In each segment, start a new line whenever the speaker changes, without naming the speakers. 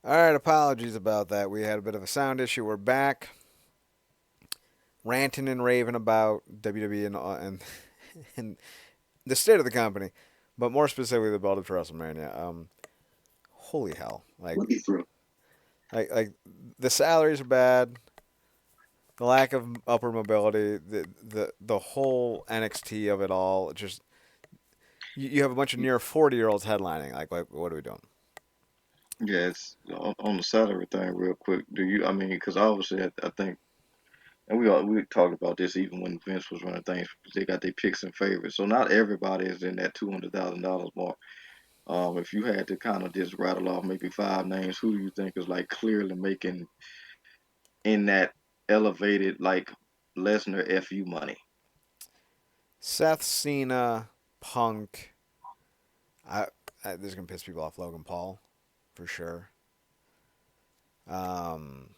All right, apologies about that. We had a bit of a sound issue. We're back, ranting and raving about WWE and the state of the company, but more specifically the build up to WrestleMania. Holy hell!
Let me through.
Like the salaries are bad. The lack of upper mobility, the whole NXT of it all. Just you have a bunch of near 40-year-olds headlining. Like what are we doing?
Yeah, it's on the salary thing real quick. Do you? I mean, because obviously, I think, and we talked about this even when Vince was running things. They got their picks and favorites, so not everybody is in that $200,000 mark. If you had to kind of just rattle off maybe five names, who do you think is like clearly making in that elevated like Lesnar FU money?
Seth Cena, Punk. I, this is gonna piss people off. Logan Paul, for sure. Um,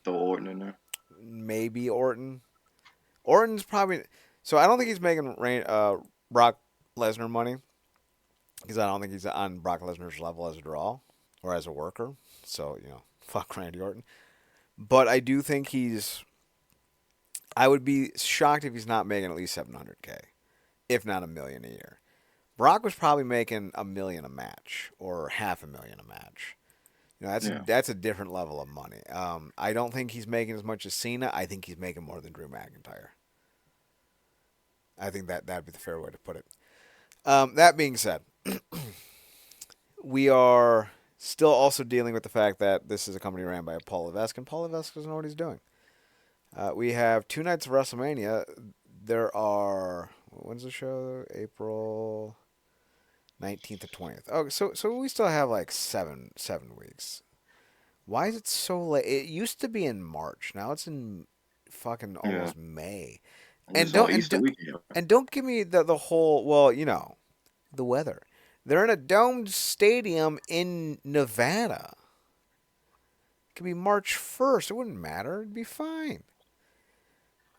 Throw Orton in there.
Maybe Orton. Orton's probably so. I don't think he's making Brock Lesnar money because I don't think he's on Brock Lesnar's level as a draw or as a worker. So fuck Randy Orton. But I do think he's. I would be shocked if he's not making at least 700K, if not a million a year. Brock was probably making a million a match or half a million a match.
Yeah,
That's a different level of money. I don't think he's making as much as Cena. I think he's making more than Drew McIntyre. I think that'd be the fair way to put it. That being said, we are still also dealing with the fact that this is a company ran by Paul Levesque, and Paul Levesque doesn't know what he's doing. We have 2 nights of WrestleMania. There are when's the show? April 19th to 20th. Oh, so we still have like seven weeks. Why is it so late? It used to be in March. Now it's in fucking
yeah.
almost May.
And
And
it's on
don't and
Easter
don't,
weekend.
and don't give me the whole well, the weather. They're in a domed stadium in Nevada. It could be March 1st. It wouldn't matter. It'd be fine.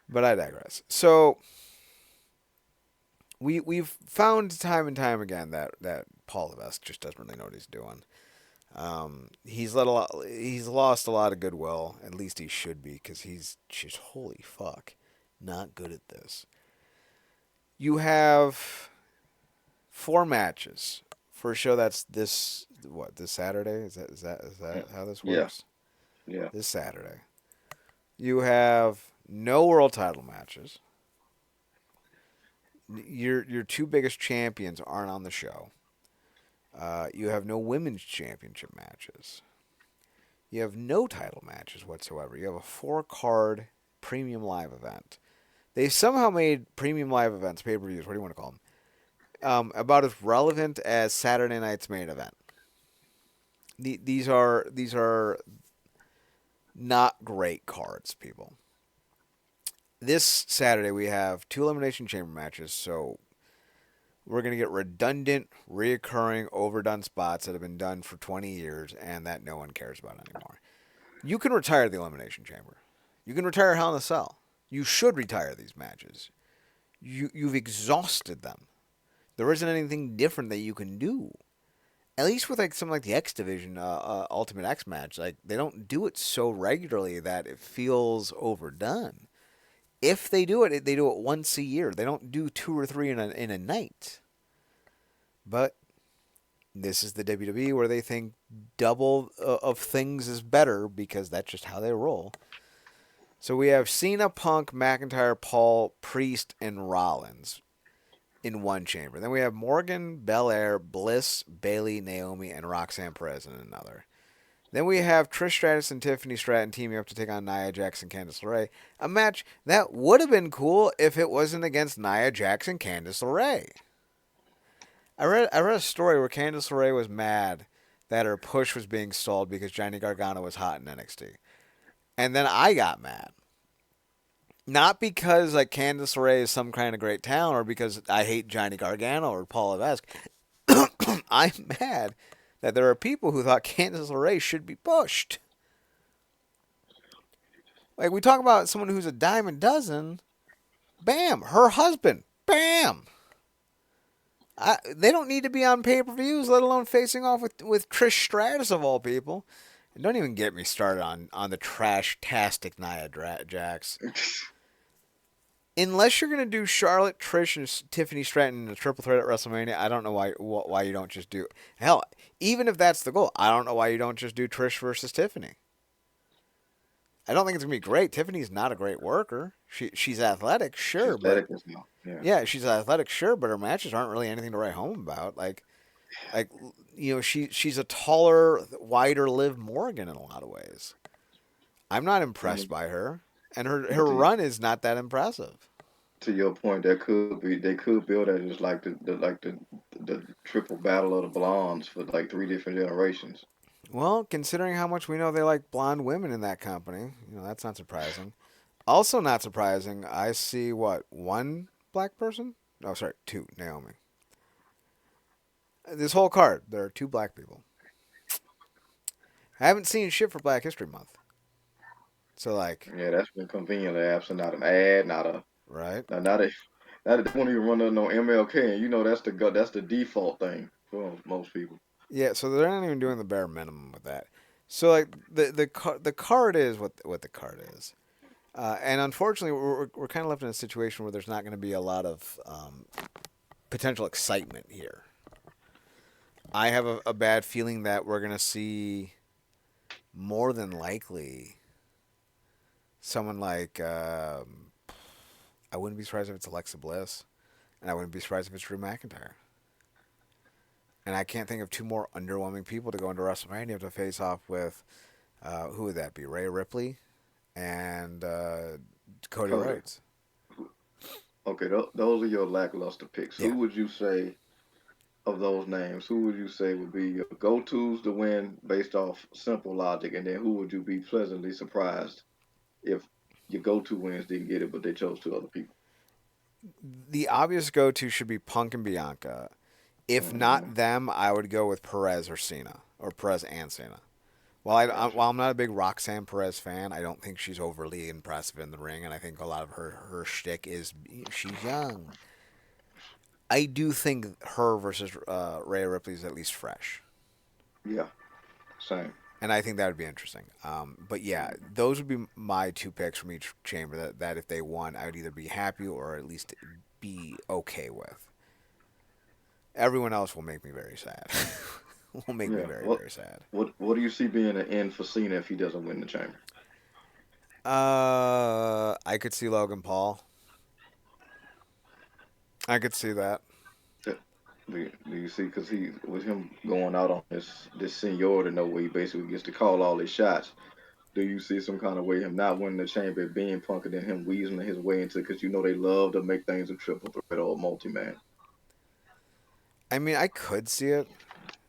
But I digress. So we've found time and time again that Paul Levesque just doesn't really know what he's doing. He's lost a lot of goodwill. At least he should be, because he's just holy fuck, not good at this. You have 4 matches for a show that's this Saturday. Is that how this
Yeah,
works?
yeah.
This Saturday. You have no world title matches. Your two biggest champions aren't on the show. You have no women's championship matches. You have no title matches whatsoever. You have a 4 card premium live event. They somehow made premium live events, pay per views, what do you want to call them, about as relevant as Saturday night's main event. These are not great cards, people. This Saturday we have 2 elimination chamber matches, so we're gonna get redundant, reoccurring, overdone spots that have been done for 20 years and that no one cares about anymore. You can retire the elimination chamber. You can retire Hell in a Cell. You should retire these matches. You've exhausted them. There isn't anything different that you can do. At least with like something like the X Division Ultimate X match, like they don't do it so regularly that it feels overdone. If they do it, they do it once a year. They don't do 2 or 3 in a night. But this is the WWE where they think double of things is better because that's just how they roll. So we have Cena, Punk, McIntyre, Paul, Priest, and Rollins in one chamber. Then we have Morgan, Belair, Bliss, Bayley, Naomi, and Roxanne Perez in another. Then we have Trish Stratus and Tiffany Stratton teaming up to take on Nia Jax and Candice LeRae. A match that would have been cool if it wasn't against Nia Jax and Candice LeRae. I read a story where Candice LeRae was mad that her push was being stalled because Johnny Gargano was hot in NXT. And then I got mad. Not because like Candice LeRae is some kind of great talent or because I hate Johnny Gargano or Paul Levesque. I'm mad that there are people who thought Candice LeRae should be pushed. Like we talk about someone who's a dime a dozen. Bam, her husband. Bam. They don't need to be on pay per views, let alone facing off with Trish Stratus of all people. And don't even get me started on the trash-tastic Jax. Unless you're gonna do Charlotte, Trish, and Tiffany Stratton in a triple threat at WrestleMania, I don't know why you don't just do. Hell, even if that's the goal, I don't know why you don't just do Trish versus Tiffany. I don't think it's gonna be great. Tiffany's not a great worker. She's athletic,
She's
sure, but
athletic now. Yeah.
yeah, she's athletic, sure, but her matches aren't really anything to write home about. Like she's a taller, wider Liv Morgan in a lot of ways. I'm not impressed
And
by her, and her
but
run is not that impressive.
to your point, that could be they could build that as like the triple battle of the blondes for like three different generations.
Well, considering how much we know they like blonde women in that company, that's not surprising. Also, not surprising, I see what one black person? No, sorry, two. Naomi. This whole card, there are two black people. I haven't seen shit for Black History Month, so like,
Yeah, that's been conveniently absent. Not an ad, not a
right?
not a not a, they won't even run no MLK, and you know that's the default thing for most people.
Yeah, so they're not even doing the bare minimum with that. So like the card is what the card is, and unfortunately we're kind of left in a situation where there's not going to be a lot of potential excitement here. I have a bad feeling that we're going to see more than likely someone like I wouldn't be surprised if it's Alexa Bliss, and I wouldn't be surprised if it's Drew McIntyre. And I can't think of two more underwhelming people to go into WrestleMania to face off with. Who would that be? Rhea Ripley and Cody
Cody,
Rhodes.
okay, those are your lackluster picks.
Yeah.
Who would you say of those names? Who would you say would be your go-tos to win based off simple logic, and then who would you be pleasantly surprised if your go-to wins didn't get it, but they chose two other people?
The obvious go-to should be Punk and Bianca. If
Hmm.
not them, I would go with Perez or Cena, or Perez and Cena.
Gotcha.
While I'm not a big Roxanne Perez fan, I don't think she's overly impressive in the ring, and I think a lot of her shtick is she's young. I do think her versus Rhea Ripley is at least fresh,
Yeah, same.
and I think that would be interesting. But yeah, those would be my two picks from each chamber. That if they won, I would either be happy or at least be okay with. Everyone else will make me very sad. Will make me
Yeah.
very very sad.
What do you see being an end for Cena if he doesn't win the chamber?
I could see Logan Paul. I could see that.
Uh, do you see? Because he with him going out on this seniority note where he basically gets to call all his shots. Do you see some kind of way him not winning the chamber being Punk and then him weaseling his way into? Because you know they love to make things a triple threat or a multi man.
I mean, I could see it,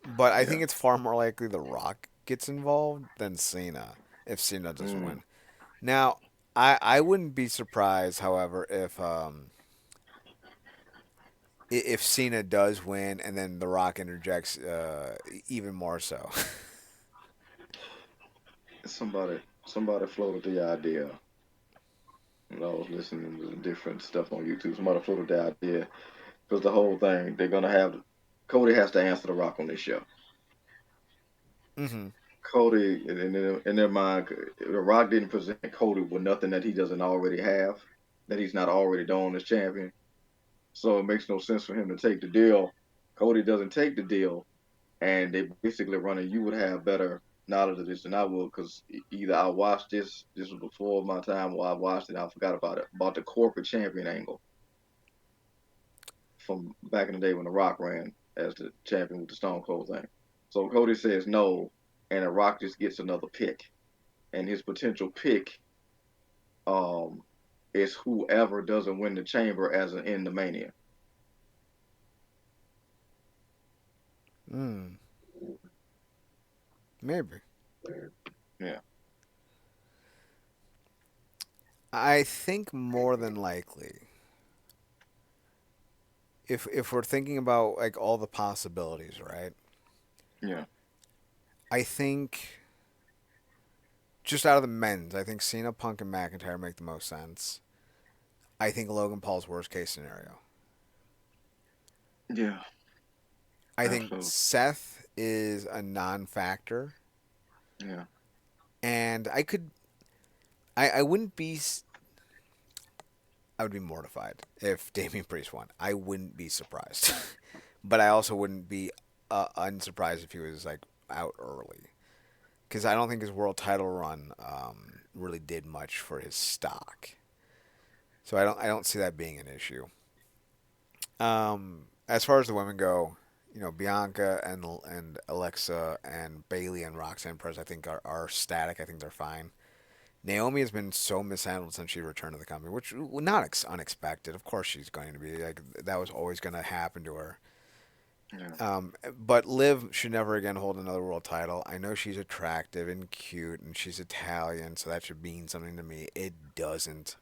but I
Yeah.
think it's far more likely The Rock gets involved than Cena if Cena doesn't
Mm.
win. Now, I wouldn't be surprised, however, if Cena does win and then The Rock interjects even more so.
Somebody floated the idea. I was listening to different stuff on YouTube. Somebody floated the idea because the whole thing they're gonna have Cody has to answer the Rock on this show.
Hmm.
Cody in their mind, the Rock didn't present Cody with nothing that he doesn't already have, that he's not already done as champion. So it makes no sense for him to take the deal. Cody doesn't take the deal, and they basically running. You would have better knowledge of this than I would, because either I watched this was before my time, or I watched it, and I forgot about it, about the corporate champion angle from back in the day when The Rock ran as the champion with the Stone Cold thing. So Cody says no, and The Rock just gets another pick, and his potential pick um is whoever doesn't win the chamber as an in the Mania.
Mm, maybe.
Yeah,
I think more than likely, if we're thinking about like all the possibilities, right?
yeah,
I think just out of the men's, I think Cena, Punk, and McIntyre make the most sense. I think Logan Paul's worst case scenario.
yeah,
I think
absolutely.
Seth is a non factor.
Yeah,
And I wouldn't be, I would be mortified if Damian Priest won. I wouldn't be surprised, but I also wouldn't be unsurprised if he was like out early because I don't think his world title run really did much for his stock. So I don't see that being an issue. As far as the women go, Bianca and Alexa and Bailey and Roxanne Perez, I think are static. I think they're fine. Naomi has been so mishandled since she returned to the company, which not unexpected. Of course, she's going to be like that was always going to happen to her.
yeah,
But Liv should never again hold another world title. I know she's attractive and cute, and she's Italian, so that should mean something to me. It doesn't.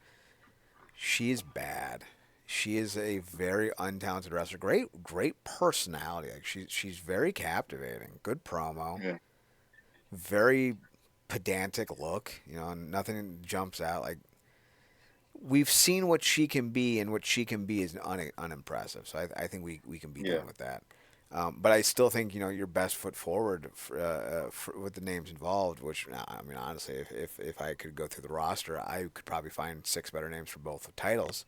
She's bad. She is a very untalented wrestler. Great personality. Like she's very captivating. Good promo.
yeah,
Very pedantic look. Nothing jumps out. Like we've seen what she can be, and what she can be is unimpressive. So I think we can be
yeah,
done with that. But I still think your best foot forward with the names involved. Which I mean, honestly, if I could go through the roster, I could probably find six better names for both titles.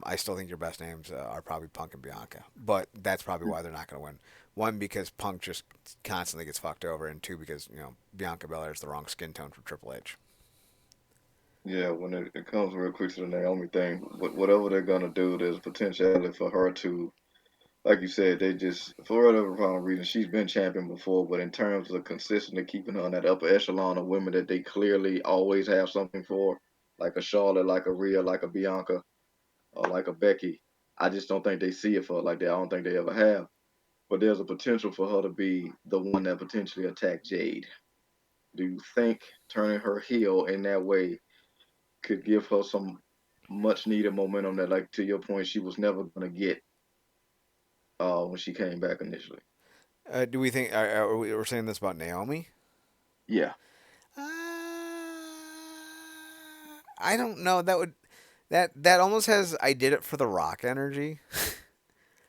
I still think your best names are probably Punk and Bianca, but that's probably why they're not going to win. One, because Punk just constantly gets fucked over, and two, because Bianca Belair is the wrong skin tone for Triple H.
yeah. When it comes real quick to the Naomi thing, whatever they're gonna do, there's potentiality for her to, like you said, they just for whatever problem reason, she's been champion before, but in terms of consistently keeping her on that upper echelon of women that they clearly always have something for, like a Charlotte, like a Rhea, like a Bianca, or like a Becky, I just don't think they see it for her like that. I don't think they ever have. But there's a potential for her to be the one that potentially attacked Jade. Do you think turning her heel in that way could give her some much needed momentum that, like to your point, she was never gonna get when she came back initially?
Do we think we're saying this about Naomi?
Yeah.
I don't know. That almost has I did it for the Rock energy.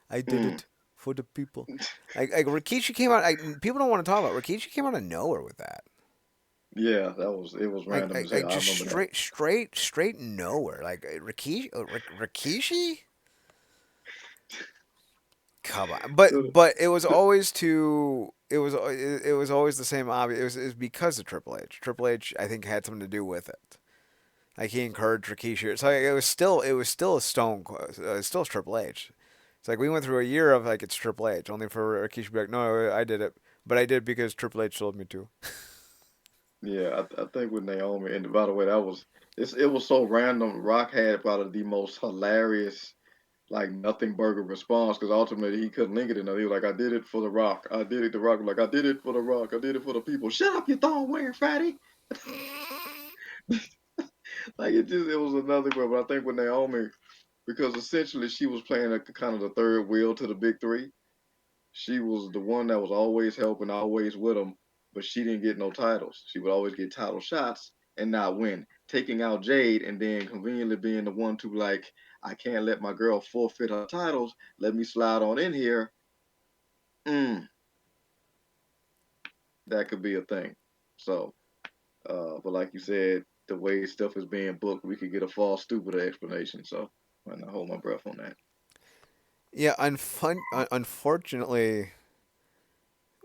I did
Mm.
it for the people. Like Rikishi came out. People don't want to talk about Rikishi came out of nowhere with that.
Yeah, that was it was random as hell. I
Just
remember that.
straight nowhere. Like Rikishi. Come on, but it was always to it was always the same obvious. It was because of Triple H. Triple H, I think, had something to do with it. Like he encouraged Rikishi. So like, it was still a it's still Triple H. It's like we went through a year of like it's Triple H, only for Rikishi to be like, no, I did it, but I did it because Triple H told me to.
Yeah, I think with Naomi, and by the way, it was so random. Rock had probably the most hilarious like nothing burger response because ultimately he couldn't link it in there. He was like, I did it for the Rock. I did it. The Rock was like, I did it for the Rock. I did it for the people. Shut up, you thong wearing fatty. Like it was another one. But I think with Naomi, because essentially she was playing a kind of the third wheel to the big three. She was the one that was always helping, always with them, but she didn't get no titles. She would always get title shots and not win. Taking out Jade and then conveniently being the one to like, I can't let my girl forfeit her titles. Let me slide on in here. Mm, that could be a thing. So, but like you said, the way stuff is being booked, we could get a far stupider explanation. So, I'm gonna hold my breath on that.
Yeah, unfortunately,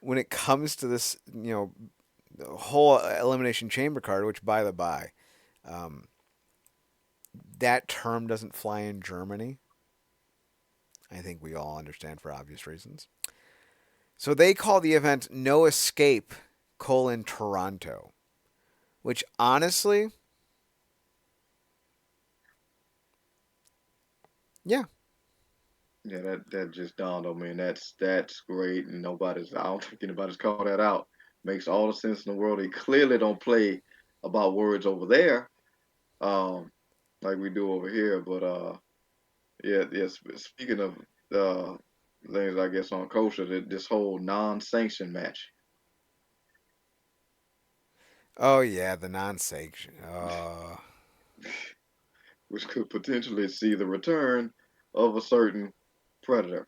when it comes to this, the whole elimination chamber card, which by the by, um, that term doesn't fly in Germany. I think we all understand for obvious reasons. So they call the event No Escape, Toronto, which honestly, yeah.
Yeah, that just dawned on me, and that's great. And I don't think anybody's called that out. Makes all the sense in the world. They clearly don't play about words over there, um, like we do over here. But yeah, yeah. Speaking of uh, things, I guess on culture, this whole non-sanction match,
Oh yeah, the non-sanction.
which could potentially see the return of a certain predator.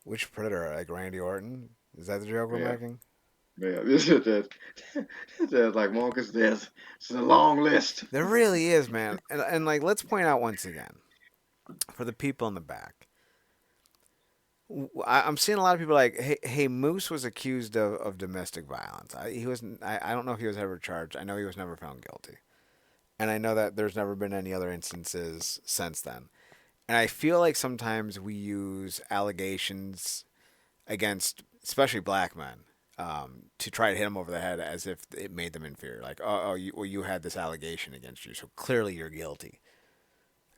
Which Predator? Like Randy Orton? Is that the joke we're
Yeah,
making?
yeah. This is there's like Marcus. There's it's a long list.
There really is, man. And like, let's point out once again for the people in the back. I'm seeing a lot of people like, hey, Moose was accused of domestic violence. He wasn't. I don't know if he was ever charged. I know he was never found guilty, and I know that there's never been any other instances since then. And I feel like sometimes we use allegations against, especially black men, to try to hit them over the head as if it made them inferior. Like, you had this allegation against you, so clearly you're guilty.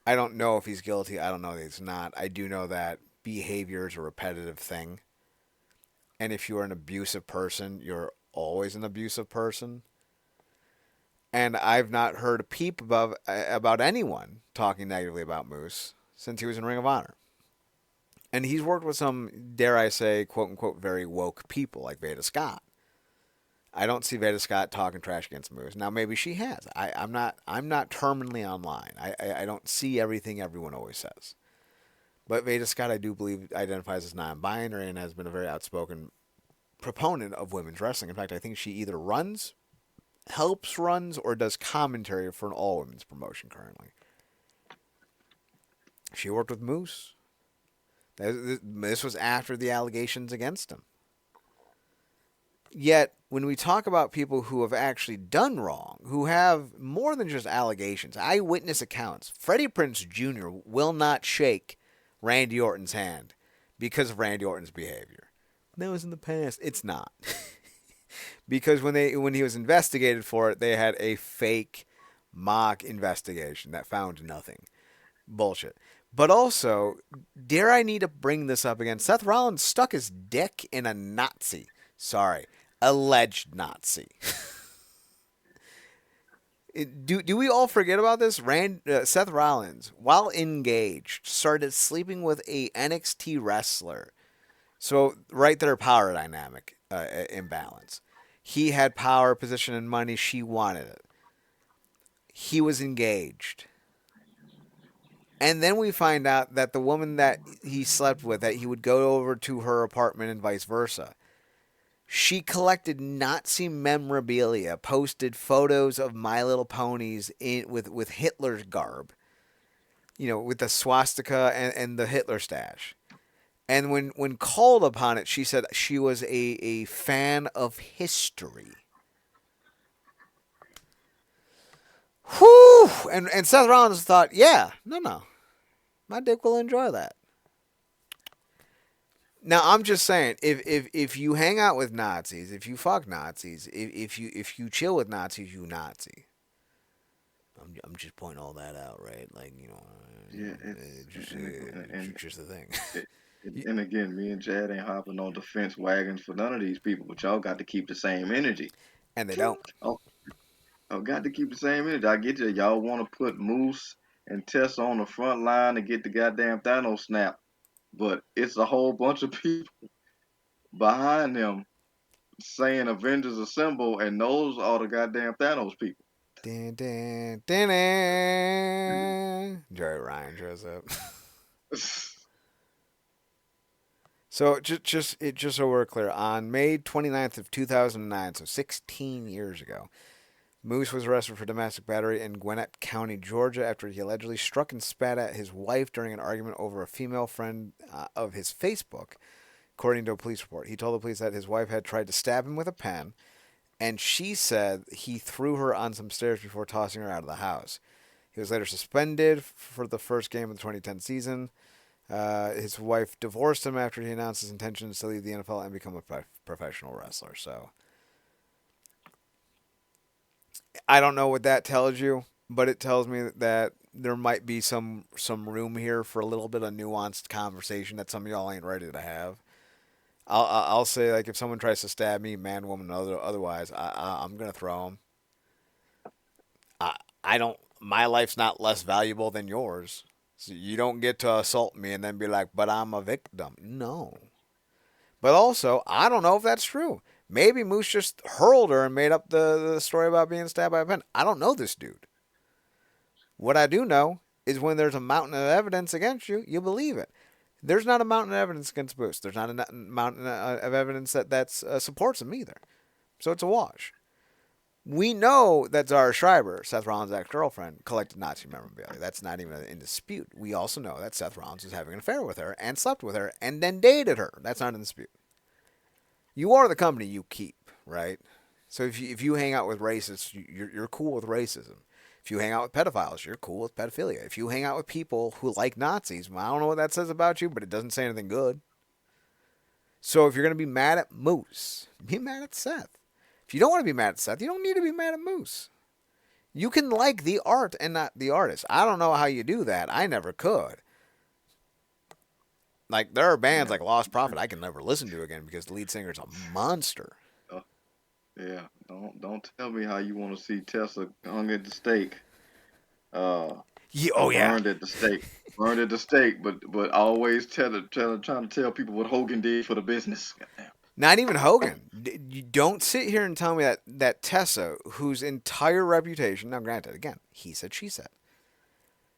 I don't know if he's guilty. I don't know that he's not. I do know that behavior is a repetitive thing. And if you're an abusive person, you're always an abusive person. And I've not heard a peep about anyone talking negatively about Moose since he was in Ring of Honor. And he's worked with some, dare I say, quote unquote, very woke people like Veda Scott. I don't see Veda Scott talking trash against Moose. Now maybe she has. I'm not terminally online. I don't see everything everyone always says. But Veda Scott, I do believe, identifies as non-binary and has been a very outspoken proponent of women's wrestling. In fact, I think she either runs, or does commentary for an all women's promotion currently. She worked with Moose. This was after the allegations against him. Yet, when we talk about people who have actually done wrong, who have more than just allegations, eyewitness accounts, Freddie Prinze Jr. will not shake Randy Orton's hand because of Randy Orton's behavior. That was in the past. It's not. Because when he was investigated for it, they had a fake mock investigation that found nothing. Bullshit. But also, dare I need to bring this up again? Seth Rollins stuck his dick in a Nazi. Sorry, alleged Nazi. Do we all forget about this? Seth Rollins, while engaged, started sleeping with a NXT wrestler. So right there, power dynamic imbalance. He had power, position, and money. She wanted it. He was engaged. And then we find out that the woman that he slept with, that he would go over to her apartment and vice versa, she collected Nazi memorabilia, posted photos of My Little Ponies with Hitler's garb, with the swastika and the Hitler stash. And when called upon it, she said she was a fan of history. Whew! And Seth Rollins thought, yeah, no, my dick will enjoy that. Now I'm just saying, if you hang out with Nazis, if you fuck Nazis, if you chill with Nazis, you Nazi. I'm just pointing all that out, right? Like
Yeah, it's
it's just the thing.
it, and again, me and Chad ain't hopping on defense wagons for none of these people, but y'all got to keep the same energy.
And they don't.
Oh, I've got to keep the same energy. I get you. Y'all want to put Moose and Tessa on the front line to get the goddamn Thanos snap, but it's a whole bunch of people behind them saying Avengers Assemble, and those are the goddamn Thanos people.
Dun, dun, dun, dun. Joey Ryan shows up. So just so we're clear, on May 29th of 2009, so 16 years ago, Moose was arrested for domestic battery in Gwinnett County, Georgia, after he allegedly struck and spat at his wife during an argument over a female friend of his Facebook, according to a police report. He told the police that his wife had tried to stab him with a pen, and she said he threw her on some stairs before tossing her out of the house. He was later suspended for the first game of the 2010 season. His wife divorced him after he announced his intentions to leave the NFL and become a professional wrestler. So I don't know what that tells you, but it tells me that there might be some room here for a little bit of nuanced conversation that some of y'all ain't ready to have. I'll say, like, if someone tries to stab me, man, woman, otherwise, I'm gonna throw them. I don't. My life's not less valuable than yours. So you don't get to assault me and then be like, but I'm a victim. No. But also, I don't know if that's true. Maybe Moose just hurled her and made up the story about being stabbed by a pen. I don't know this dude. What I do know is when there's a mountain of evidence against you, you believe it. There's not a mountain of evidence against Moose. There's not a mountain of evidence that supports him either. So it's a wash. We know that Zara Schreiber, Seth Rollins' ex-girlfriend, collected Nazi memorabilia. That's not even in dispute. We also know that Seth Rollins was having an affair with her and slept with her and then dated her. That's not in dispute. You are the company you keep, right? So if you hang out with racists, you're cool with racism. If you hang out with pedophiles, you're cool with pedophilia. If you hang out with people who like Nazis, well, I don't know what that says about you, but it doesn't say anything good. So if you're going to be mad at Moose, be mad at Seth. If you don't want to be mad at Seth, you don't need to be mad at Moose. You can like the art and not the artist. I don't know how you do that. I never could. Like, there are bands
Yeah.
like Lost Prophet I can never listen to again because the lead singer is a monster.
Uh, yeah. Don't tell me how you want to see Tessa hung at the stake. Uh,
Yeah,
or
oh, yeah.
burned at the stake. Burned at the stake, but always trying to tell people what Hogan did for the business. Goddamn.
Not even Hogan. You don't sit here and tell me that Tessa, whose entire reputation, now granted, again, he said, she said,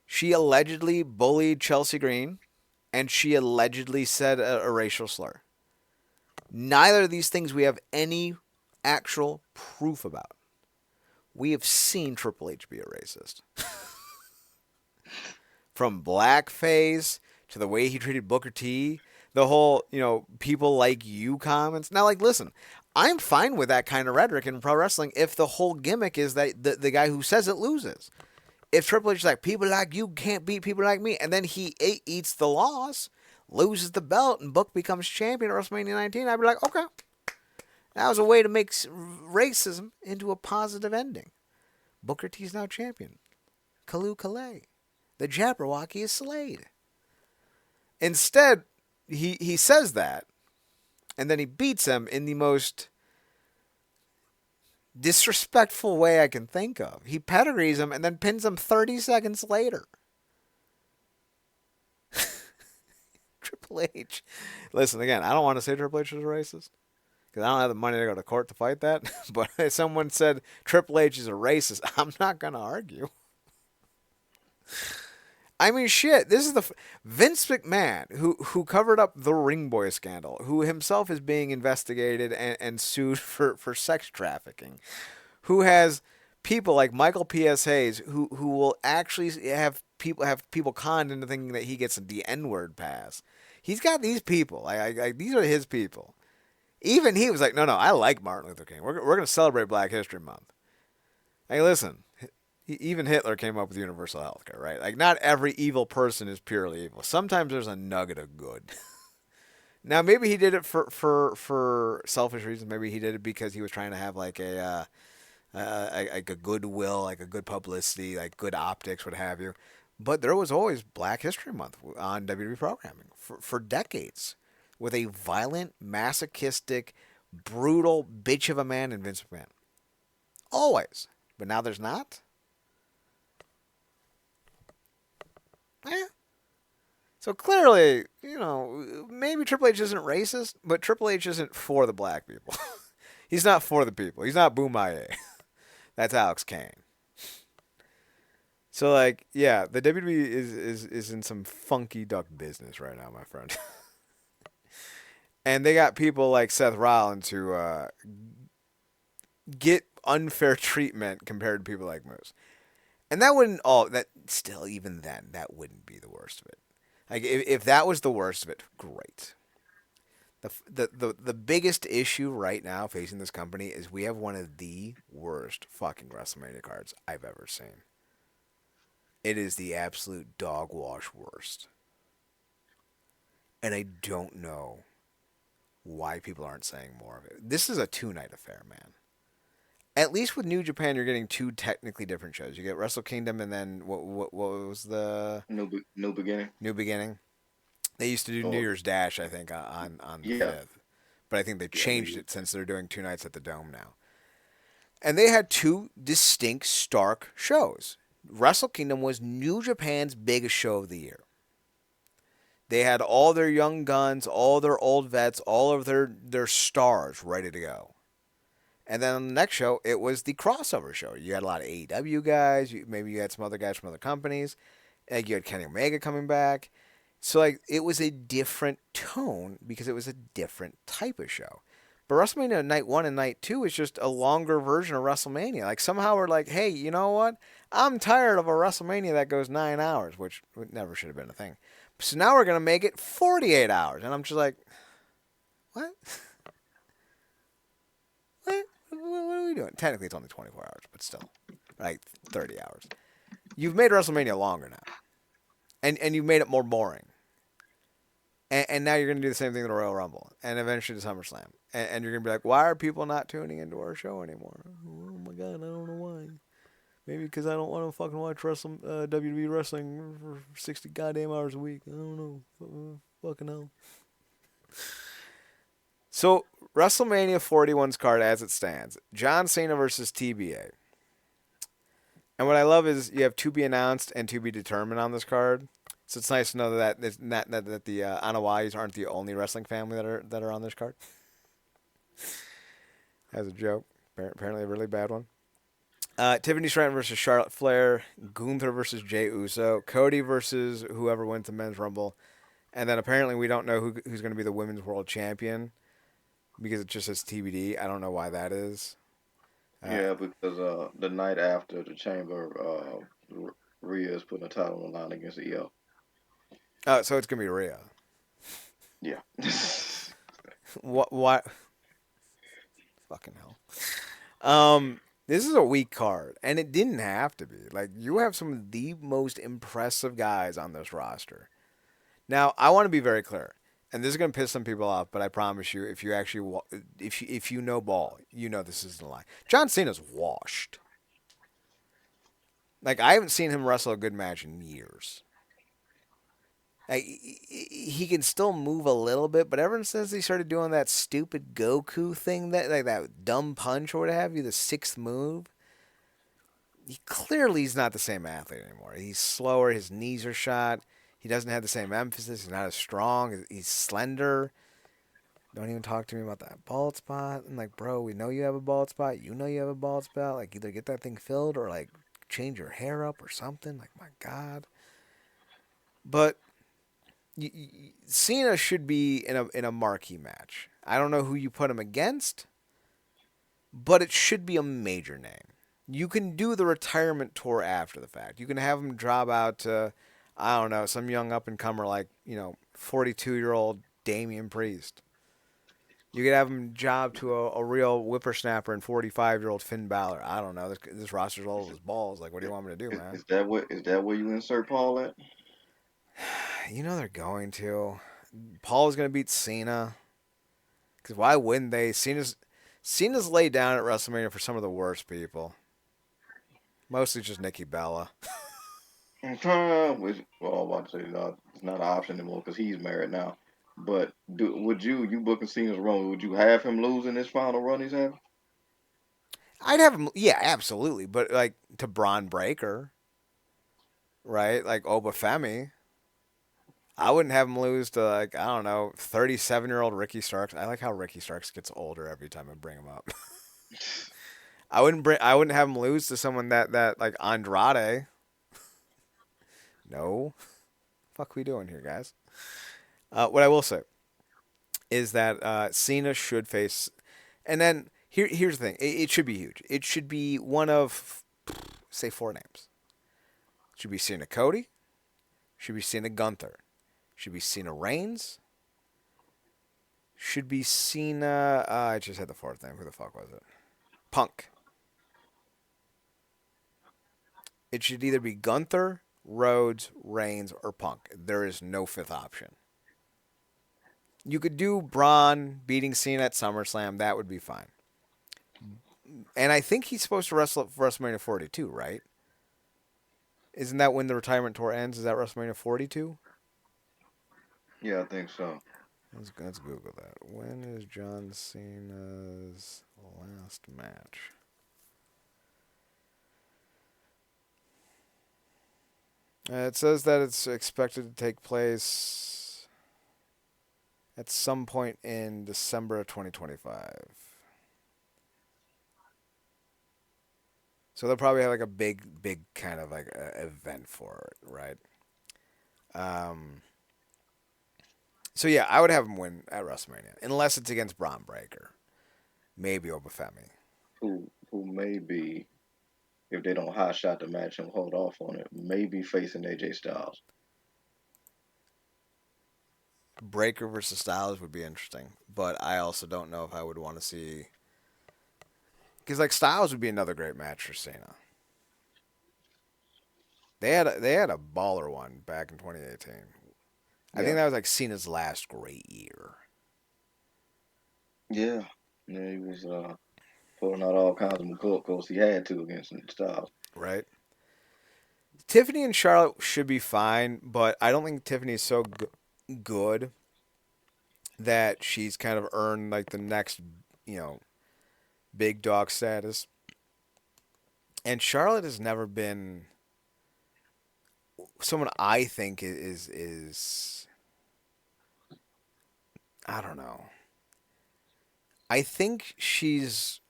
she allegedly bullied Chelsea Green and she allegedly said a racial slur. Neither of these things we have any actual proof about. We have seen Triple H be a racist. From blackface to the way he treated Booker T, the whole, people like you comments. Now, like, listen, I'm fine with that kind of rhetoric in pro wrestling if the whole gimmick is that the guy who says it loses. If Triple H is like, people like you can't beat people like me, and then he eats the loss, loses the belt, and Book becomes champion at WrestleMania 19, I'd be like, okay, that was a way to make racism into a positive ending. Booker T's now champion. Kalu Kalei. The Jabberwocky is slayed. Instead, he says that, and then he beats him in the most disrespectful way I can think of. He pedigrees him and then pins him 30 seconds later. Triple H. Listen, again, I don't want to say Triple H is a racist because I don't have the money to go to court to fight that. But if someone said Triple H is a racist, I'm not going to argue. I mean, shit. This is Vince McMahon who covered up the Ring Boy scandal, who himself is being investigated and sued for sex trafficking, who has people like Michael P.S. Hayes who will actually have people conned into thinking that he gets the N-word pass. He's got these people. Like these are his people. Even he was like, no, I like Martin Luther King. We're going to celebrate Black History Month. Hey, listen. Even Hitler came up with universal health care, right? Like, not every evil person is purely evil. Sometimes there's a nugget of good. Now, maybe he did it for selfish reasons. Maybe he did it because he was trying to have like like a goodwill, like a good publicity, like good optics, what have you. But there was always Black History Month on WWE programming for decades, with a violent, masochistic, brutal bitch of a man in Vince McMahon. Always. But now there's not. Yeah. So clearly, maybe Triple H isn't racist, but Triple H isn't for the black people. He's not for the people. He's not Boomaye. That's Alex Kane. So, like, yeah, the WWE is in some funky duck business right now, my friend. And they got people like Seth Rollins who get unfair treatment compared to people like Moose. And that wouldn't that still, even then, that wouldn't be the worst of it. Like, if that was the worst of it, great. The biggest issue right now facing this company is we have one of the worst fucking WrestleMania cards I've ever seen. It is the absolute dog wash worst. And I don't know why people aren't saying more of it. This is a 2-night affair, man. At least with New Japan, you're getting 2 technically different shows. You get Wrestle Kingdom, and then what was the
No beginning.
New Beginning? They used to do New
Oh
Year's Dash, I think, on the
yeah,
5th. But I think they
yeah.
changed it since they're doing 2 nights at the Dome now. And they had 2 distinct, stark shows. Wrestle Kingdom was New Japan's biggest show of the year. They had all their young guns, all their old vets, all of their stars ready to go. And then on the next show, it was the crossover show. You had a lot of AEW guys. Maybe you had some other guys from other companies. You had Kenny Omega coming back. So like it was a different tone because it was a different type of show. But WrestleMania Night 1 and Night 2 is just a longer version of WrestleMania. Like somehow we're like, hey, you know what? I'm tired of a WrestleMania that goes 9 hours, which never should have been a thing. So now we're gonna make it 48 hours, and I'm just like, what? What are we doing? Technically, it's only 24 hours, but still, like 30 hours. You've made WrestleMania longer now, and you've made it more boring. And now you're going to do the same thing to the Royal Rumble and eventually to SummerSlam. And you're going to be like, why are people not tuning into our show anymore? Oh my God, I don't know why. Maybe because I don't want to fucking watch WWE wrestling for 60 goddamn hours a week. I don't know. Fucking hell. So, WrestleMania 41's card as it stands John Cena versus TBA. And what I love is you have to be announced and to be determined on this card. So it's nice to know that the Anawais aren't the only wrestling family that are on this card. As a joke, apparently a really bad one. Tiffany Stratton versus Charlotte Flair, Gunther versus Jey Uso, Cody versus whoever wins the men's rumble, and then apparently we don't know who's going to be the women's world champion because it just says TBD. I don't know why that is. Uh,
Yeah, because the night after the Chamber, Rhea is putting a title on the line against EO.
oh, so it's going to be Rhea.
Yeah.
What? What? Fucking hell. This is a weak card, and it didn't have to be. Like you have some of the most impressive guys on this roster. Now, I want to be very clear, and this is going to piss some people off, but I promise you, if you actually if you know ball, you know this isn't a lie. John Cena's washed. Like I haven't seen him wrestle a good match in years. Like, he can still move a little bit, but ever since he started doing that stupid Goku thing, that like that dumb punch or what have you, the sixth move, he's not the same athlete anymore. He's slower. His knees are shot. He doesn't have the same emphasis. He's not as strong. He's slender. Don't even talk to me about that bald spot. I'm like, bro, we know you have a bald spot. You know you have a bald spot. Like, either get that thing filled or like change your hair up or something. Like, my God. But Cena should be in a marquee match. I don't know who you put him against, but it should be a major name. You can do the retirement tour after the fact. You can have him drop out to, I don't know, some young up and comer like 42-year-old Damian Priest. You could have him job to a real whippersnapper and 45-year-old Finn Balor. I don't know. This roster's old as balls. Like, what do you want me to do, man?
Is that where you insert Paul at?
You know they're going to. Paul is going to beat Cena. Because why wouldn't they? Cena's laid down at WrestleMania for some of the worst people. Mostly just Nikki Bella.
Well, I'm about to say it's not an option anymore because he's married now. But would you booking Cena's run? Would you have him lose in this final run he's having?
I'd have him. Yeah, absolutely. But like to Braun Breaker, right? Like Obafemi. I wouldn't have him lose to like I don't know 37-year-old Ricky Starks. I like how Ricky Starks gets older every time I bring him up. I wouldn't have him lose to someone that like Andrade. No, fuck we doing here, guys. What I will say is that Cena should face, and then here's the thing: it should be huge. It should be one of say four names. It should be Cena Cody. Should be Cena Gunther. Should be Cena Reigns. Should be Cena. I just had the fourth name. Who the fuck was it? Punk. It should either be Gunther, Rhodes, Reigns, or Punk. There is no fifth option. You could do Braun beating Cena at SummerSlam. That would be fine. And I think he's supposed to wrestle at WrestleMania 42, right? Isn't that when the retirement tour ends? Is that WrestleMania 42?
Yeah, I think so.
Let's Google that. When is John Cena's last match? It says that it's expected to take place at some point in December of 2025. So they'll probably have like a big kind of like event for it, right? Um, So yeah, I would have him win at WrestleMania, unless it's against Braun Breaker, maybe Obafemi.
who may be, if they don't hot shot the match and hold off on it, may be facing AJ Styles.
Breaker versus Styles would be interesting, but I also don't know if I would want to see because like Styles would be another great match for Cena. They had a baller one back in 2018. I think
Yeah,
that was like Cena's last great year,
yeah, yeah. He was pulling out all kinds of McCoy. He had to against Styles.
right? Tiffany and Charlotte should be fine, but I don't think Tiffany's so good that she's kind of earned like the next, you know, big dog status. And Charlotte has never been someone I think is I don't know. I think she's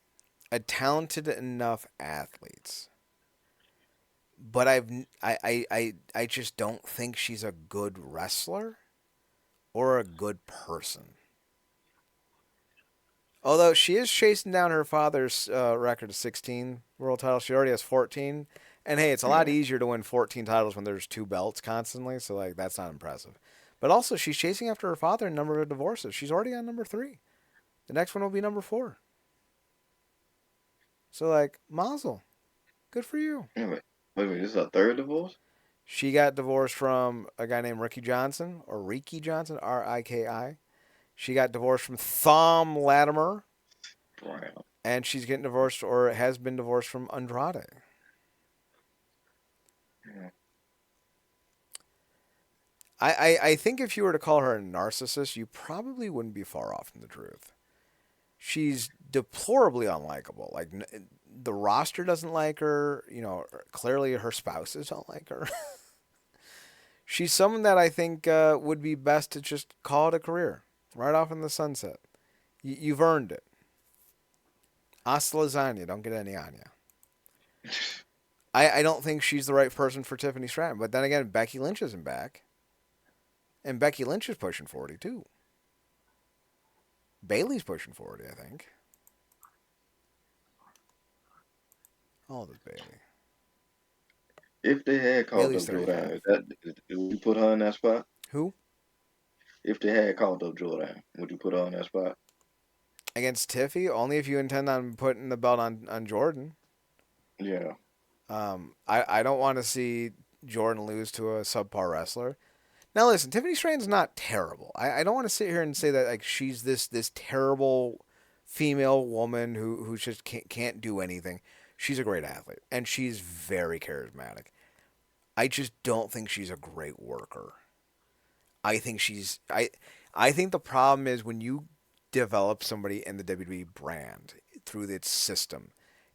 a talented enough athlete, but I just don't think she's a good wrestler or a good person. Although she is chasing down her father's record of 16 world titles, she already has 14. And hey, it's a lot
Yeah,
easier to win 14 titles when there's two belts constantly, so like that's not impressive. But also, she's chasing after her father in number of divorces. She's already on number 3. The next one will be number 4. So like, Mazel, good for you.
yeah. Wait a minute, this is a third divorce.
She got divorced from a guy named Ricky Johnson or Riki Johnson, Riki. She got divorced from Thom Latimer,
Brown.
and she's getting divorced or has been divorced from Andrade.
Yeah.
I think if you were to call her a narcissist, you probably wouldn't be far off from the truth. She's deplorably unlikable. Like the roster doesn't like her. You know, clearly her spouses don't like her. She's someone that I think would be best to just call it a career, right off in the sunset. You've earned it. Hasta lasagna, don't get any on you. I don't think she's the right person for Tiffany Stratton. But then again, Becky Lynch isn't back. And Becky Lynch is pushing 40 too. Bailey's pushing 40, I think. How old is Bailey?
If they had called
Bailey's
up Jordan,
35.
would you put her in that spot?
Who?
If they had called up Jordan, would you put her in that spot?
Against Tiffy? Only if you intend on putting the belt on Jordan.
Yeah,
I don't want to see Jordan lose to a subpar wrestler. Now listen, Tiffany Stratton's not terrible. I don't want to sit here and say that like she's this terrible female woman who just can't do anything. She's a great athlete and she's very charismatic. I just don't think she's a great worker. I think I think the problem is when you develop somebody in the WWE brand through its system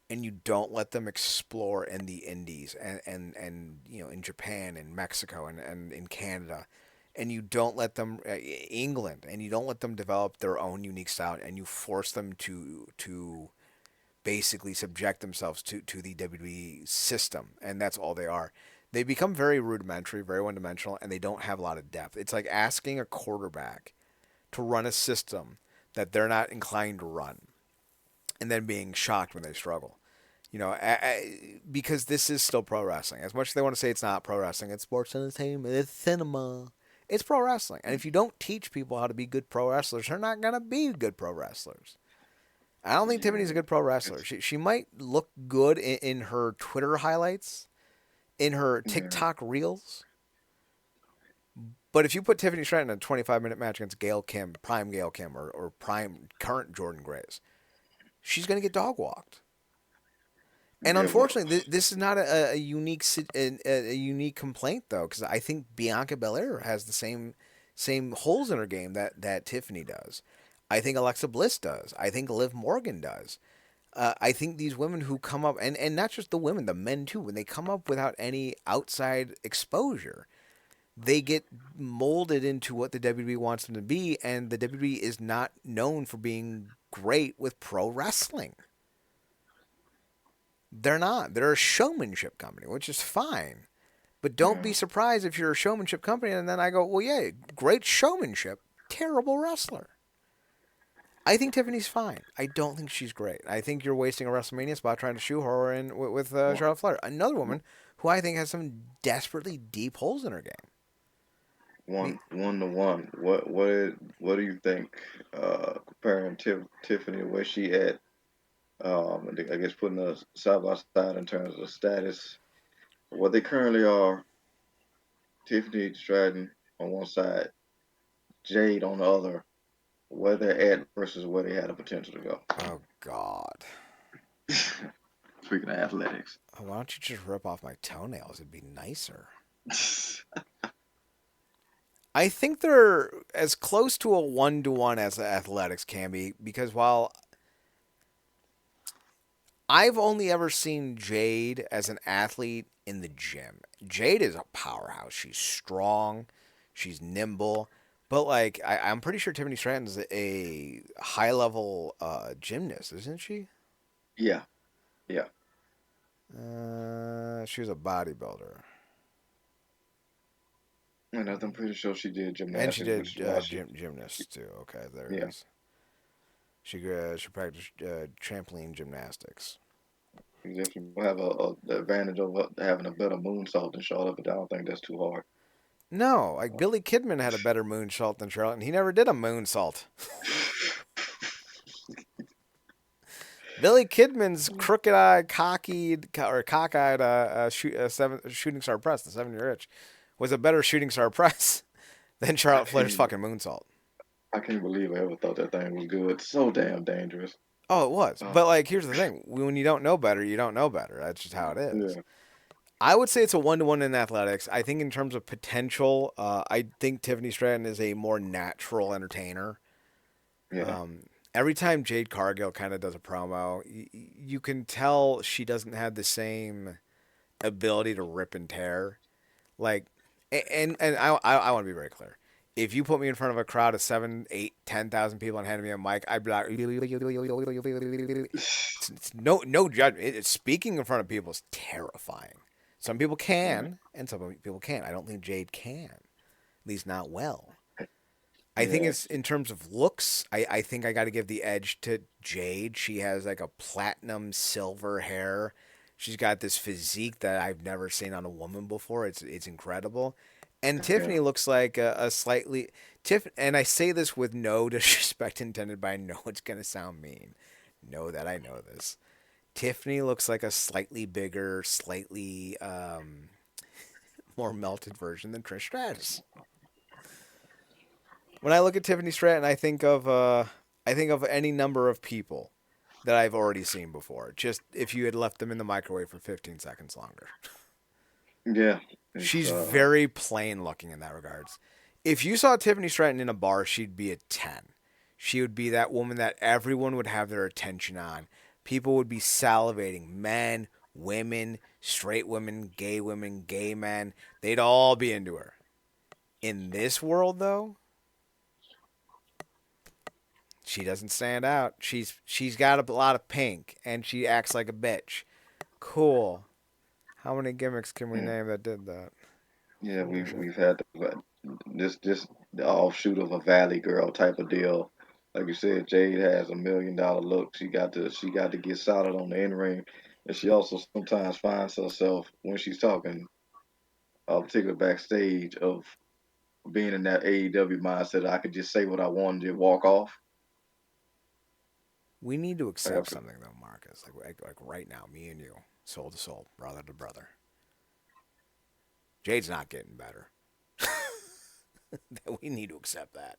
and you don't let them explore in the indies and you know in Japan and Mexico and in Canada and you don't let them England and you don't let them develop their own unique style and you force them to basically subject themselves to the WWE system, and that's all they are. They become very rudimentary, very one dimensional, and they don't have a lot of depth. It's like asking a quarterback to run a system that they're not inclined to run, and then being shocked when they struggle. You know, because this is still pro wrestling. As much as they want to say it's not pro wrestling, it's sports entertainment, it's cinema. It's pro wrestling. And if you don't teach people how to be good pro wrestlers, they're not going to be good pro wrestlers. I don't think Tiffany's a
yeah.
good pro wrestler.
It's,
She might look good in her Twitter highlights, in her
yeah,
TikTok reels. But if you put Tiffany Stratton in a 25-minute match against Gail Kim, prime Gail Kim, or prime current Jordan Grace, she's going to get dog walked. And
yeah. Well,
unfortunately, this is not a unique a unique complaint though, because I think Bianca Belair has the same holes in her game that Tiffany does. I think Alexa Bliss does. I think Liv Morgan does. I think these women who come up, and not just the women, the men too, when they come up without any outside exposure, they get molded into what the WWE wants them to be, and the WWE is not known for being great with pro wrestling. They're not. They're a showmanship company, which is fine. But don't be
yeah,
surprised if you're a showmanship company and then I go, well, yeah, great showmanship. terrible wrestler. I think Tiffany's fine. I don't think she's great. I think you're wasting a WrestleMania spot trying to shoehorn her in with
One,
Charlotte Flair, another woman who I think has some desperately deep holes in her game. I mean,
one to one. What do you think? Comparing Tiffany to where she at. I guess putting us side by side in terms of status. What they currently are. Tiffany Stratton on one side, Jade on the other. Where they're at versus where they had the potential to go.
oh God,
Speaking of athletics.
why don't you just rip off my toenails? It'd be nicer. I think they're as close to a 1-to-1 as athletics can be because while I've only ever seen Jade as an athlete in the gym. Jade is a powerhouse. She's strong, she's nimble, but like I'm pretty sure Tiffany Stratton's a high level gymnast, isn't she?
Yeah, yeah.
She was a bodybuilder,
And I'm pretty sure she did
and she
gymnastics, which
did
is why she,
gymnast too. Okay, there it
yeah,
is. She practiced trampoline gymnastics.
she definitely will have the advantage of having a better moonsault than Charlotte, but I don't think that's too hard.
No, like Billy Kidman had a better moonsault than Charlotte, and he never did a moonsault. Billy Kidman's crooked-eyed, cockeyed shooting star press, the 7-year itch, was a better shooting star press than
I
Charlotte Flair's
can't,
fucking moonsault.
I can't believe I ever thought that thing was good. So damn dangerous.
Oh, it was.
Oh,
But like, here's the thing: when you don't know better, you don't know better. That's just how it is.
yeah,
I would say it's a 1-to-1 in athletics. I think in terms of potential, I think Tiffany Stratton is a more natural entertainer.
yeah,
Um, every time Jade Cargill kind of does a promo, you can tell she doesn't have the same ability to rip and tear. Like, and I want to be very clear. If you put me in front of a crowd of 7, 8, 10,000 people and handed me a mic, I'd be like, it's no judgment. Speaking in front of people is terrifying. Some people
yeah,
can, and some people can't. I don't think Jade can, at least not well. I think
yeah.
it's in terms of looks. I think I got to give the edge to Jade. She has like a platinum silver hair. She's got this physique that I've never seen on a woman before. It's incredible. And
Yeah.
Tiffany looks like a slightly Tiff. And I say this with no disrespect intended, but I know it's gonna sound mean. Know that I know this. Tiffany looks like a slightly bigger, slightly more melted version than Trish Stratus. When I look at Tiffany Stratton, I think of any number of people that I've already seen before. Just if you had left them in the microwave for 15 seconds longer.
Yeah, it's
She's very plain looking in that regards. If you saw Tiffany Stratton in a bar, she'd be a 10. She would be that woman that everyone would have their attention on. People would be salivating. Men, women, straight women, gay men. They'd all be into her. In this world, though, she doesn't stand out. She's got a lot of pink and she acts like a bitch. Cool. How many gimmicks can we
yeah,
name that did that?
yeah.
Holy
We've
shit.
we've had this the offshoot of a Valley Girl type of deal. Like you said, Jade has $1 million look. She got to get solid on the in ring, and she also sometimes finds herself when she's talking, particularly backstage, of being in that AEW mindset. I could just say what I wanted to walk off.
We need to
Like,
accept something though, Marcus. Like right now, me and you, soul to soul, brother to brother. Jade's not getting better. We need to accept that.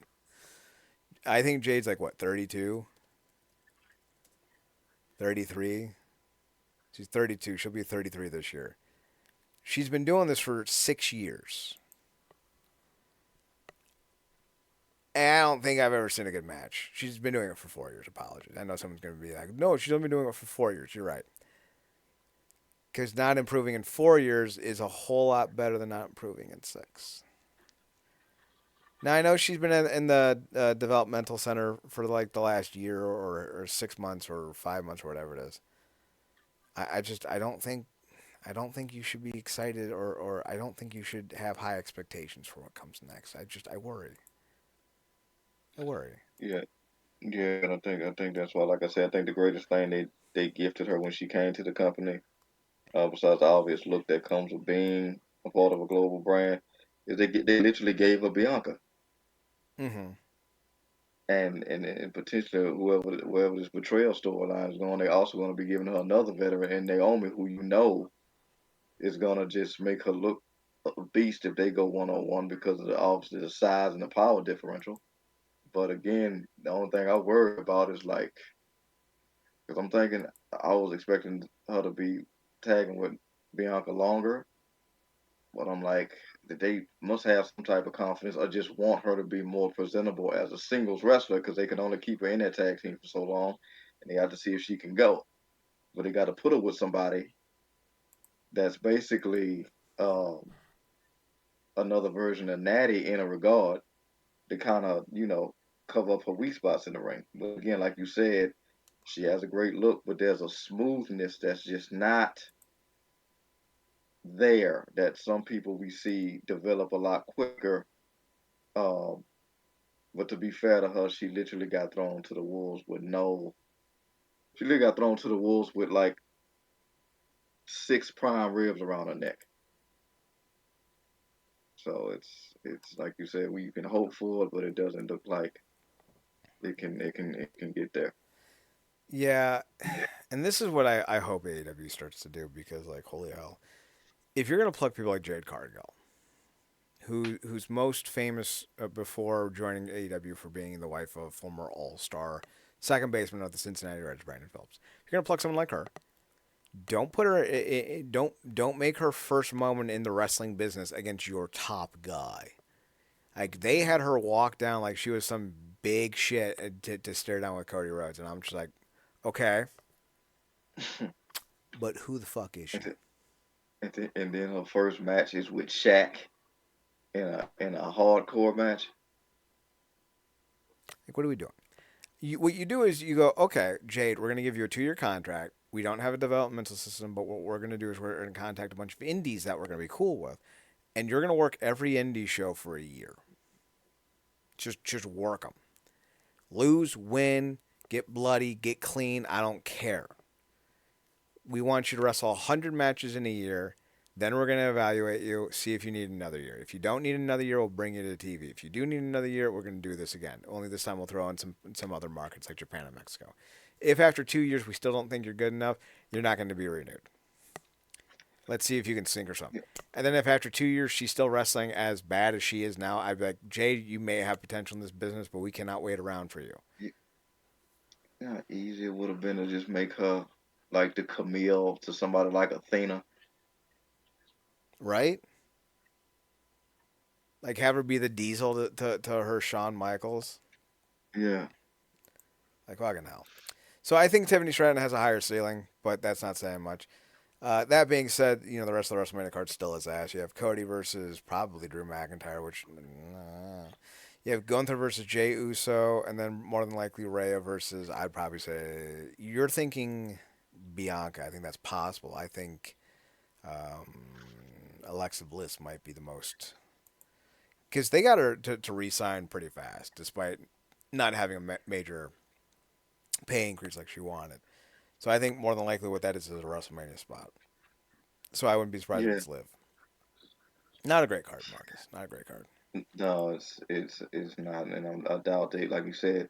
I think Jade's like what, 32, 33. She's 32. She'll be 33 this year. She's been doing this for 6 years. And I don't think I've ever seen a good match. She's been doing it for 4 years. Apologies. I know someone's going to be like, no, she's only been doing it for 4 years. You're right. Because not improving in 4 years is a whole lot better than not improving in six. Now I know she's been in the developmental center for like the last year or 6 months or 5 months or whatever it is. I don't think you should be excited or I don't think you should have high expectations for what comes next. I worry. a worry.
Yeah, yeah, and I think that's why, like I said, I think the greatest thing they gifted her when she came to the company, besides the obvious look that comes with being a part of a global brand, is they literally gave her Bianca,
Mm-hmm.
and potentially whoever this betrayal storyline is going, they also going to be giving her another veteran in Naomi, who is going to just make her look a beast if they go 1-on-one because of obviously the size and the power differential. But again, the only thing I worry about is like, because I'm thinking I was expecting her to be tagging with Bianca longer, but I'm like, that they must have some type of confidence or just want her to be more presentable as a singles wrestler because they can only keep her in that tag team for so long, and they have to see if she can go. But they got to put her with somebody that's basically um, another version of Natty in a regard to kind of, cover up her weak spots in the ring. But again, like you said, she has a great look, but there's a smoothness that's just not there that some people we see develop a lot quicker. Um, but to be fair to her, she literally got thrown to the wolves with no. She literally got thrown to the wolves with like six prime ribs around her neck. So it's like you said, we can hope for it, but it doesn't look like it can get there.
Yeah, and this is what I hope AEW starts to do because, like, holy hell, if you're gonna plug people like Jade Cargill, who's most famous before joining AEW for being the wife of former All Star second baseman of the Cincinnati Reds, Brandon Phillips, if you're gonna plug someone like her, don't put her, don't make her first moment in the wrestling business against your top guy. Like they had her walk down like she was some big shit to stare down with Cody Rhodes, and I'm just like, okay, but who the fuck is
and,
she?
th- and then her first match is with Shaq in a hardcore match.
Like, what are we doing? What you do is you go, okay, Jade, we're going to give you a 2 year contract. We don't have a developmental system, but what we're going to do is we're going to contact a bunch of indies that we're going to be cool with, and you're going to work every indie show for a year. Just work them. Lose, win, get bloody, get clean. I don't care. We want you to wrestle 100 matches in a year. Then we're going to evaluate you, see if you need another year. If you don't need another year, we'll bring you to TV. If you do need another year, we're going to do this again. Only this time we'll throw in some other markets like Japan and Mexico. If after 2 years we still don't think you're good enough, you're not going to be renewed. Let's see if you can sink or swim. And then if after 2 years she's still wrestling as bad as she is now, I'd be like, Jade, you may have potential in this business, but we cannot wait around for you.
You know how easy it would have been to just make her like the Camille to somebody like Athena.
Right? Like have her be the diesel to her Shawn Michaels.
Yeah,
Like fucking hell. So I think Tiffany Stratton has a higher ceiling, but that's not saying much. That being said, the rest of the WrestleMania card still is ass. You have Cody versus probably Drew McIntyre, which you have Gunther versus Jey Uso, and then more than likely Rhea versus. I'd probably say you're thinking Bianca. I think that's possible. I think Alexa Bliss might be the most because they got her to re-sign pretty fast, despite not having a major pay increase like she wanted. So I think more than likely what that is a WrestleMania spot. So I wouldn't be surprised if
yeah.
it's Liv. Not a great card, Marcus. Not a great card.
No, it's not, and I doubt they, like you said,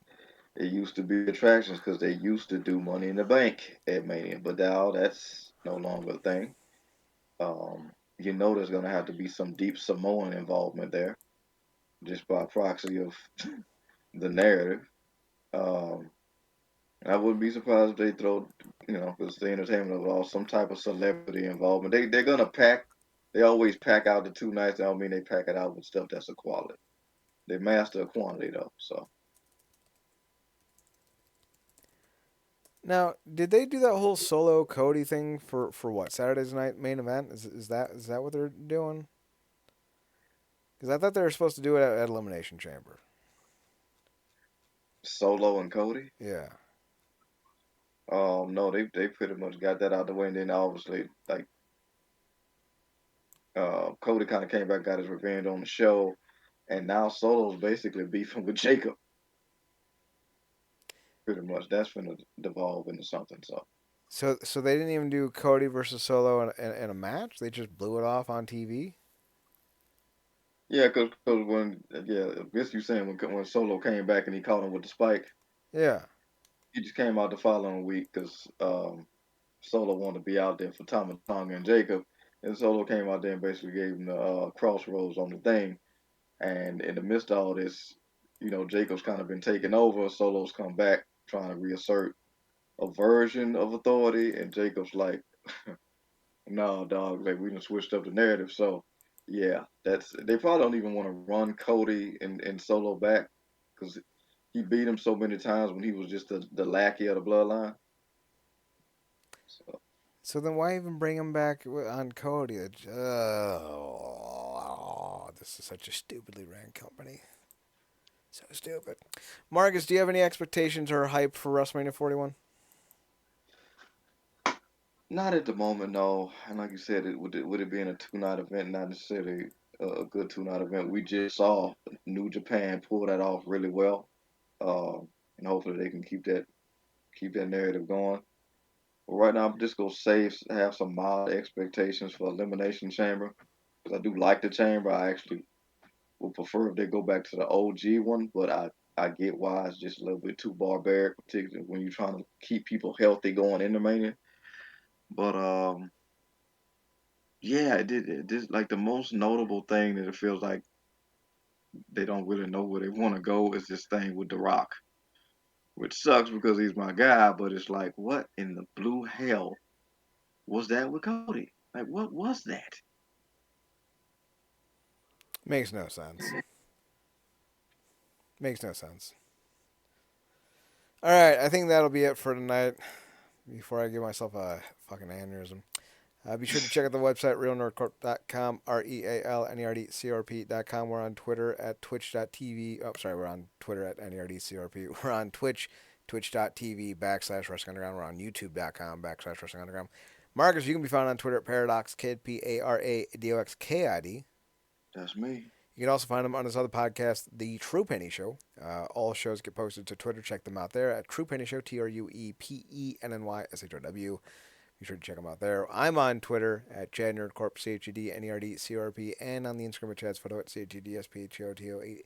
it used to be attractions because they used to do Money in the Bank at Mania, but now that's no longer a thing. There's gonna have to be some deep Samoan involvement there, just by proxy of the narrative. Um, I wouldn't be surprised if they throw, because the entertainment of it all, some type of celebrity involvement. They're gonna pack. They always pack out the 2 nights. I don't mean they pack it out with stuff that's a quality. They master a quantity though. So
Now, did they do that whole solo Cody thing for what Saturday's night main event? Is that what they're doing? Because I thought they were supposed to do it at Elimination Chamber.
Solo and Cody.
Yeah.
No, they pretty much got that out the way, and then obviously like Cody kind of came back, got his revenge on the show, and now Solo's basically beefing with Jacob. pretty much. That's gonna devolve into something. So
So they didn't even do Cody versus Solo in a match. They just blew it off on TV.
yeah, cause when I guess you saying when Solo came back and he caught him with the spike,
Yeah.
he just came out the following week because Solo wanted to be out there for Tama Tonga and Jacob, and Solo came out there and basically gave him the crossroads on the thing. And in the midst of all this, Jacob's kind of been taken over. Solo's come back trying to reassert a version of authority, and Jacob's like, "No, dog, like we done switched up the narrative." So, yeah, that's they probably don't even want to run Cody and Solo back because he beat him so many times when he was just the lackey of the bloodline. So,
So then why even bring him back on Cody? Oh, this is such a stupidly ran company. So stupid. Marcus, do you have any expectations or hype for WrestleMania 41?
not at the moment, no. And like you said, would it being a 2 night event, not necessarily a good 2 night event. We just saw New Japan pull that off really well, um, and hopefully they can keep that narrative going. But right now, I'm just gonna have some mild expectations for Elimination Chamber because I do like the Chamber. I actually would prefer if they go back to the OG one, but I get why it's just a little bit too barbaric, particularly when you're trying to keep people healthy going into Mania. But yeah, it just like the most notable thing that it feels like they don't really know where they want to go is this thing with The Rock, which sucks because he's my guy. But it's like, what in the blue hell was that with Cody? Like, what was that?
Makes no sense. Makes no sense. All right, I think that'll be it for tonight. Before I give myself a fucking aneurysm. Be sure to check out the website, realnerdcorp.com, realnerdcorp.com. We're on Twitter at twitch.tv. Oh, sorry, we're on Twitter at nerdcorp. We're on Twitch, twitch.tv /Wrestling Underground. We're on youtube.com /Wrestling Underground. Marcus, you can be found on Twitter at ParadoxKid, ParadoxKid.
That's me.
You can also find him on his other podcast, The True Penny Show. All shows get posted to Twitter. Check them out there at True Penny Show, TruePennyShow. Be sure to check them out there. I'm on Twitter at ChadNerdCorp, ChadNerdCorp, and on the Instagram at Chad's Photo at ChadSPHOTO8.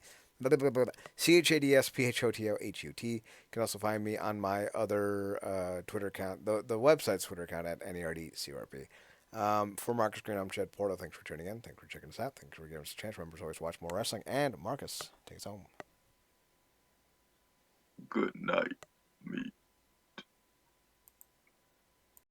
ChadSPHOTOHUT. You can also find me on my other Twitter account, the website's Twitter account at NERDCRP. For Marcus Green, I'm Chad Porto. Thanks for tuning in. Thanks for checking us out. Thanks for giving us a chance. Remember to always watch more wrestling. And Marcus, take us home.
Good night, me.